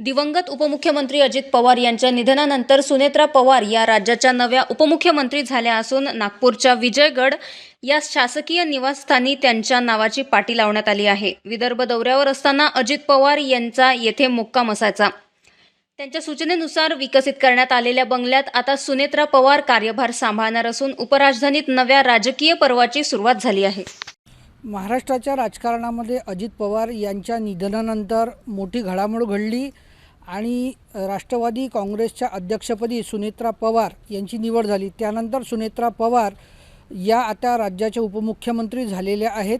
दिवंगत उपमुख्यमंत्री अजित पवार यांच्या निधनानंतर सुनेत्रा पवार या राज्याच्या नव्या उपमुख्यमंत्री झाल्या असून नागपूरच्या विजयगड या शासकीय निवासस्थानी त्यांच्या नावाची पाटी लावण्यात आली आहे. विदर्भ दौऱ्यावर असताना अजित पवार यांचा येथे मुक्काम असायचा. त्यांच्या सूचनेनुसार विकसित करण्यात आलेल्या बंगल्यात आता सुनेत्रा पवार कार्यभार सांभाळणार असून उपराजधानीत नव्या राजकीय पर्वाची सुरुवात झाली आहे. महाराष्ट्राच्या राजकारणामध्ये अजित पवार यांच्या निधनानंतर मोठी घडामोड घडली आणि राष्ट्रवादी काँग्रेसच्या अध्यक्षपदी सुनेत्रा पवार यांची निवड झाली. त्यानंतर सुनेत्रा पवार या आता राज्याचे उपमुख्यमंत्री झालेल्या आहेत.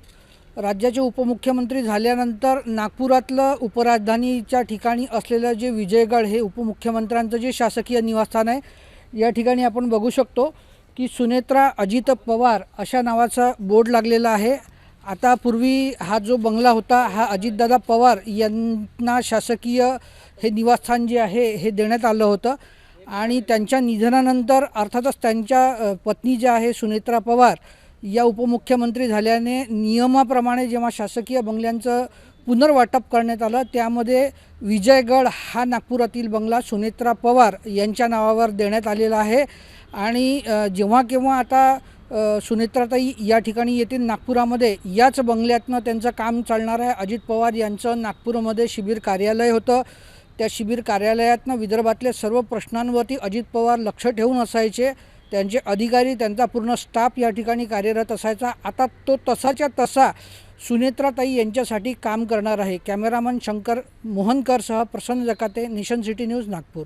राज्याचे उपमुख्यमंत्री झाल्यानंतर नागपुरातलं उपराजधानीच्या ठिकाणी असलेलं जे विजयगड हे उपमुख्यमंत्र्यांचं जे शासकीय निवासस्थान आहे, या ठिकाणी आपण बघू शकतो की सुनेत्रा अजित पवार अशा नावाचा बोर्ड लागलेला आहे. आता पूर्वी हा जो बंगला होता हा अजितदादा पवार यांना शासकीय हे निवासस्थान जे आहे हे देण्यात आलं होतं आणि त्यांच्या निधनानंतर अर्थातच त्यांच्या पत्नी ज्या आहे सुनेत्रा पवार या उपमुख्यमंत्री झाल्याने नियमाप्रमाणे जेव्हा शासकीय बंगल्यांचं पुनर्वाटप करण्यात आलं त्यामध्ये विजयगड हा नागपुरातील बंगला सुनेत्रा पवार यांच्या नावावर देण्यात आलेला आहे. आणि जेव्हा केव्हा आता सुनेत्राताई या ठिकाणी येतील नागपुरामध्ये याच बंगल्यातनं त्यांचं काम चालणार आहे. अजित पवार यांचं नागपूरमध्ये शिबिर कार्यालय होतं. त्या शिबिर कार्यालयातनं विदर्भातल्या सर्व प्रश्नांवरती अजित पवार लक्ष ठेवून असायचे. त्यांचे अधिकारी त्यांचा पूर्ण स्टाफ या ठिकाणी कार्यरत असायचा. आता तो तसाच्या तसा सुनेत्राताई यांच्यासाठी काम करणार आहे. कॅमेरामन शंकर मोहनकरसह Prasanna Jakate, nation city news, Nagpur.